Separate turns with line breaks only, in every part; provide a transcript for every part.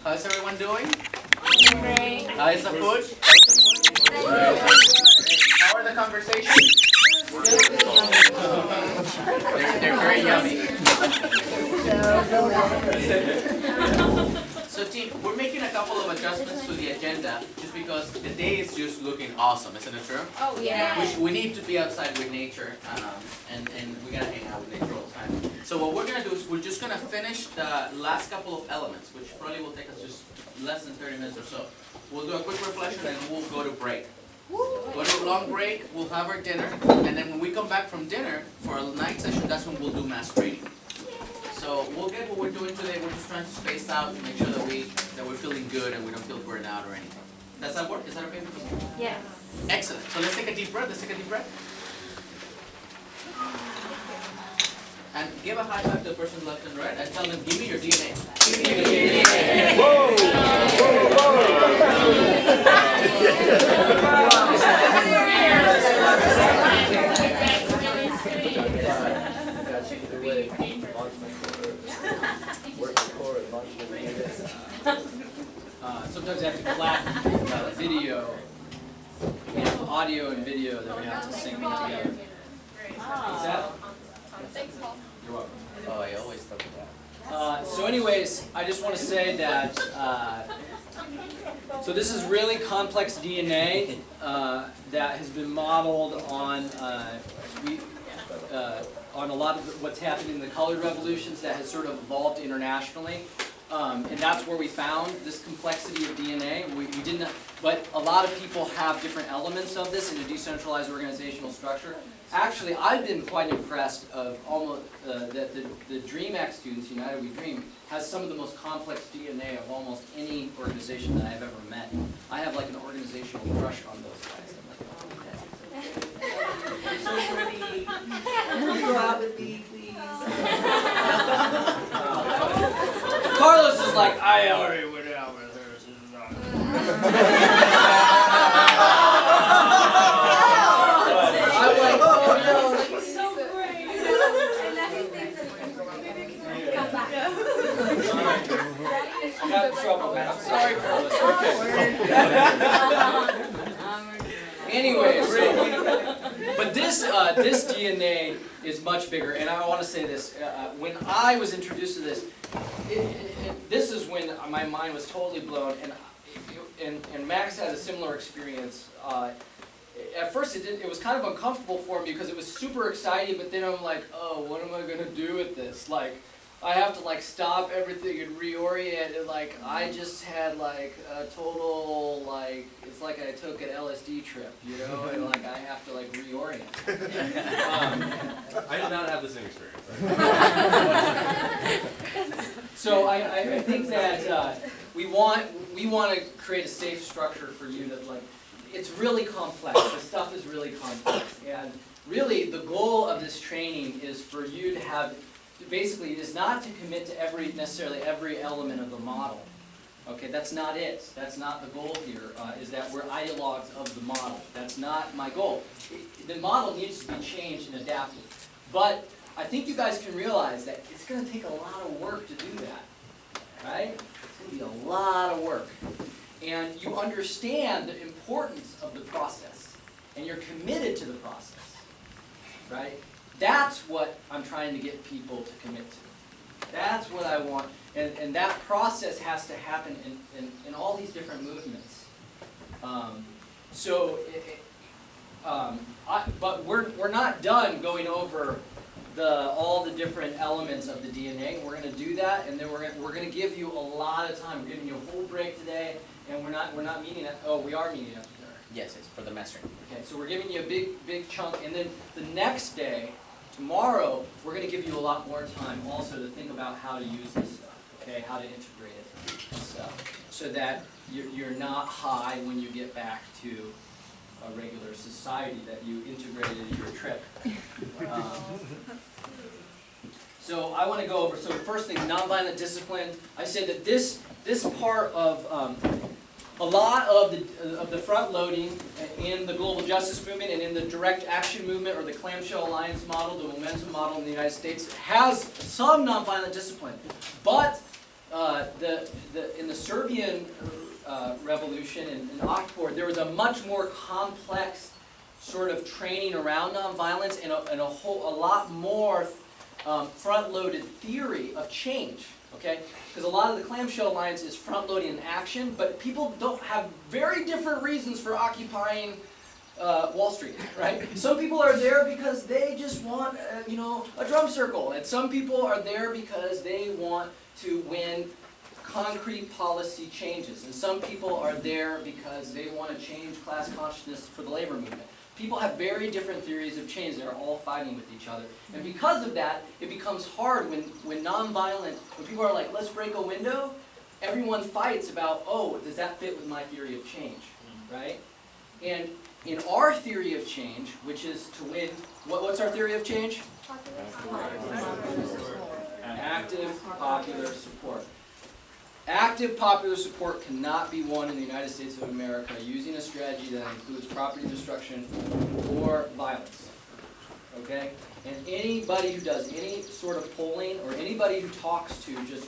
How's everyone doing?
Great.
How's the food? How are the conversations? They're very yummy. So team, we're making a couple of adjustments to the agenda just because the day is just looking awesome, isn't it true?
Oh, yeah.
We need to be outside with nature, and we gotta hang out with nature all the time. So what we're gonna do is we're just gonna finish the last couple of elements, which probably will take us just less than 30 minutes or so. We'll do a quick reflection and we'll go to break. Go to a long break, we'll have our dinner, and then when we come back from dinner for our night session, that's when we'll do mass training. So we'll get what we're doing today. We're just trying to space out to make sure that we're feeling good and we don't feel burned out or anything. Does that work? Is that okay with you?
Yes.
Excellent. So let's take a deep breath. And give a high five to the person left and right and tell them, give me your DNA. Give me your DNA.
Sometimes I have to clap video, audio and video that we have to sync together. What's that? You're welcome.
Oh, I always thought of that.
So anyways, I just want to say that, so this is really complex DNA that has been modeled on, on a lot of what's happening in the colored revolutions that has sort of evolved internationally. And that's where we found this complexity of DNA. We didn't, but a lot of people have different elements of this in a decentralized organizational structure. Actually, I've been quite impressed of almost that the DreamX students, United We Dream, has some of the most complex DNA of almost any organization that I've ever met. I have like an organizational crush on those guys. I'm like,
You're so pretty. Can you go out with me, please?
Carlos is like, I already went out with her. This is not. I'm like, oh no.
So great. And now he thinks that come back.
I got in trouble, man. I'm sorry, Carlos. Okay. Anyway, but this DNA is much bigger, and I want to say this. When I was introduced to this, this is when my mind was totally blown, and Max had a similar experience. At first, it was kind of uncomfortable for me because it was super exciting, but then I'm like, oh, what am I gonna do with this? Like, I have to like stop everything and reorient, and like I just had like a total like it's like I took an LSD trip, you know, and like I have to like reorient.
I did not have the same experience.
So I think that we want to create a safe structure for you that like it's really complex. The stuff is really complex, and really the goal of this training is for you to have. Basically, it is not to commit to necessarily every element of the model. Okay, that's not it. That's not the goal here, is that we're ideologues of the model. That's not my goal. The model needs to be changed and adapted. But I think you guys can realize that it's going to take a lot of work to do that. Right? It's going to be a lot of work. And you understand the importance of the process. And you're committed to the process. Right? That's what I'm trying to get people to commit to. That's what I want. And that process has to happen in all these different movements. But we're not done going over all the different elements of the DNA. We're going to do that, and then we're going to give you a lot of time. We're giving you a whole break today, and we're not meeting at. Oh, we are meeting after dinner.
Yes, it's for the mass training.
Okay, so we're giving you a big chunk, and then the next day. Tomorrow, we're going to give you a lot more time also to think about how to use this stuff, okay, how to integrate it so that you're not high when you get back to a regular society that you integrated in your trip. So I want to go over, so first thing, nonviolent discipline. I said that this part of a lot of the front loading in the global justice movement and in the direct action movement or the clamshell alliance model, the momentum model in the United States has some nonviolent discipline. But in the Serbian revolution in Otpor, there was a much more complex sort of training around nonviolence and a lot more front-loaded theory of change. Okay, because a lot of the Clamshell Alliance is front-loading in action, but people don't have very different reasons for occupying Wall Street, right? Some people are there because they just want, a drum circle, and some people are there because they want to win concrete policy changes, and some people are there because they want to change class consciousness for the labor movement. People have very different theories of change. They're all fighting with each other. And because of that, it becomes hard when people are like, let's break a window, everyone fights about, oh, does that fit with my theory of change, right? And in our theory of change, which is to win, what's our theory of change? Active popular support. Active popular support cannot be won in the United States of America using a strategy that includes property destruction or violence. Okay? And anybody who does any sort of polling or anybody who talks to just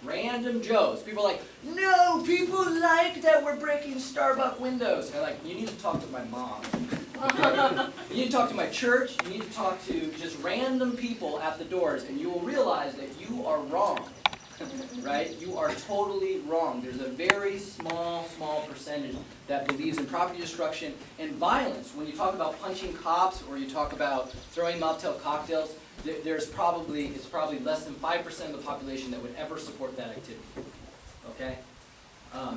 random Joes, people are like, no, people like that we're breaking Starbucks windows. And like, you need to talk to my mom. You need to talk to my church. You need to talk to just random people at the doors, and you will realize that you are wrong. Right? You are totally wrong. There's a very small percentage that believes in property destruction and violence. When you talk about punching cops or you talk about throwing Molotov cocktails, it's probably less than 5% of the population that would ever support that activity. Okay?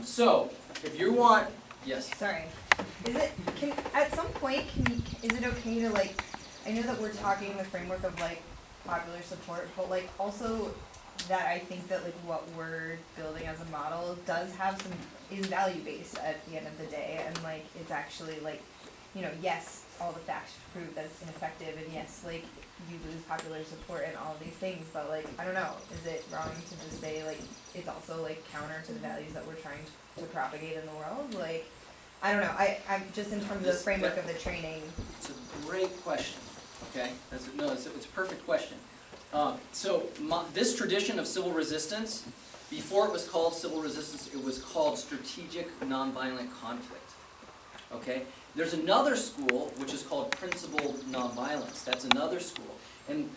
So, if you want, yes?
Sorry. At some point, is it okay to I know that we're talking in the framework of popular support, but also that I think that what we're building as a model is value based at the end of the day, and it's actually yes, all the facts prove that it's ineffective, and yes, you lose popular support and all of these things, but I don't know, is it wrong to just say it's also counter to the values that we're trying to propagate in the world? I don't know. I'm just in terms of the framework of the training.
It's a great question. Okay, it's a perfect question. This tradition of civil resistance, before it was called civil resistance, it was called strategic nonviolent conflict. Okay? There's another school which is called principled nonviolence. That's another school. And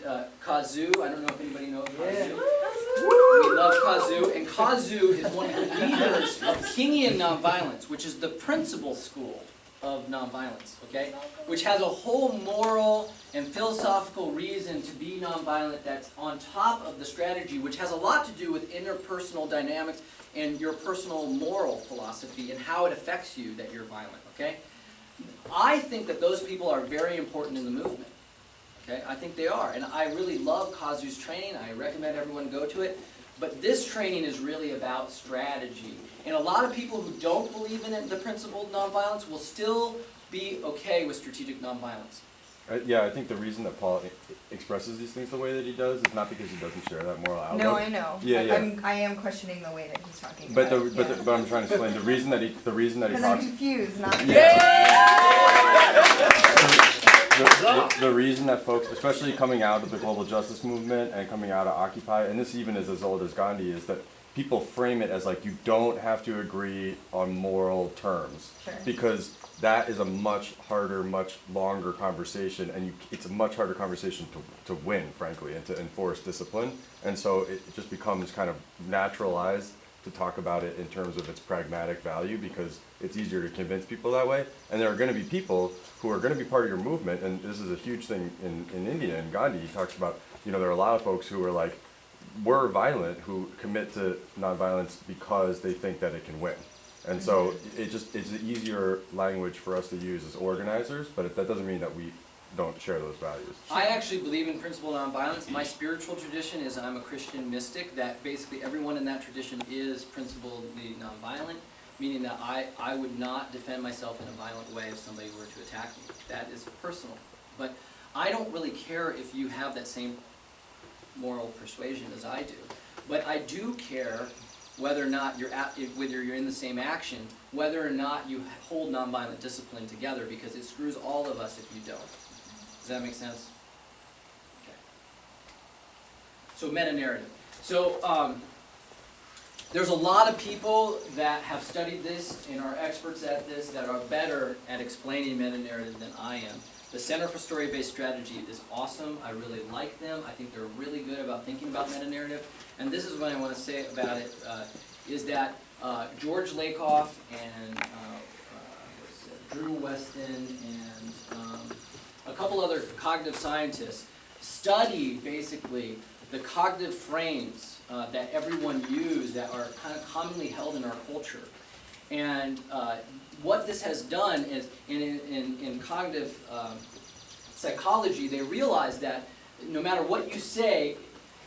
Kazu, I don't know if anybody knows Kazu. We love Kazu. And Kazu is one of the leaders of Kingian nonviolence, which is the principal school of nonviolence, okay? Which has a whole moral and philosophical reason to be nonviolent that's on top of the strategy, which has a lot to do with interpersonal dynamics and your personal moral philosophy and how it affects you that you're violent, okay? I think that those people are very important in the movement, okay? I think they are, and I really love Kazu's training. I recommend everyone go to it. But this training is really about strategy. And a lot of people who don't believe in it, the principled nonviolence, will still be okay with strategic nonviolence.
Yeah, I think the reason that Paul expresses these things the way that he does is not because he doesn't share that moral outlook.
No, I know.
Yeah.
I am questioning the way that he's talking.
But
about
but I'm trying to explain the reason that he
because I'm
talks.
confused, not.
The reason that folks, especially coming out of the global justice movement and coming out of Occupy, and this even is as old as Gandhi, is that people frame it as you don't have to agree on moral terms.
Sure.
Because that is a much harder, much longer conversation, and it's a much harder conversation to win, frankly, and to enforce discipline. And so it just becomes kind of naturalized to talk about it in terms of its pragmatic value, because it's easier to convince people that way. And there are going to be people who are going to be part of your movement, and this is a huge thing in India, and Gandhi, he talks about, there are a lot of folks who are we're violent, who commit to nonviolence because they think that it can win. And so it's an easier language for us to use as organizers, but that doesn't mean that we don't share those values.
I actually believe in principled nonviolence. My spiritual tradition is I'm a Christian mystic, that basically everyone in that tradition is principledly nonviolent, meaning that I would not defend myself in a violent way if somebody were to attack me. That is personal. But I don't really care if you have that same moral persuasion as I do. But I do care whether or not whether you're in the same action, whether or not you hold nonviolent discipline together, because it screws all of us if you don't. Does that make sense? Okay. So meta-narrative. So there's a lot of people that have studied this and are experts at this that are better at explaining meta-narrative than I am. The Center for Story-Based Strategy is awesome. I really like them. I think they're really good about thinking about meta-narrative. And this is what I want to say about it, is that George Lakoff and Drew Weston and a couple other cognitive scientists study basically the cognitive frames that everyone uses that are kind of commonly held in our culture. And what this has done is, in cognitive psychology, they realize that no matter what you say,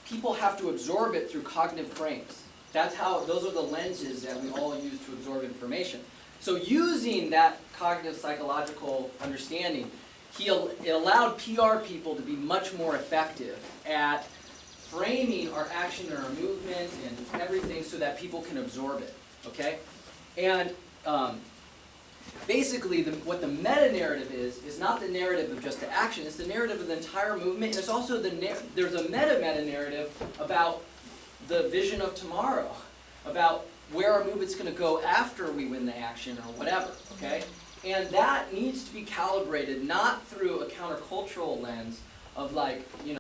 people have to absorb it through cognitive frames. That's how, those are the lenses that we all use to absorb information. So using that cognitive psychological understanding, it allowed PR people to be much more effective at framing our action and our movement and everything so that people can absorb it, okay? And basically, what the meta-narrative is not the narrative of just the action, it's the narrative of the entire movement, and it's also there's a meta-narrative about the vision of tomorrow, about where our movement's going to go after we win the action or whatever, okay? And that needs to be calibrated not through a countercultural lens of like, you know,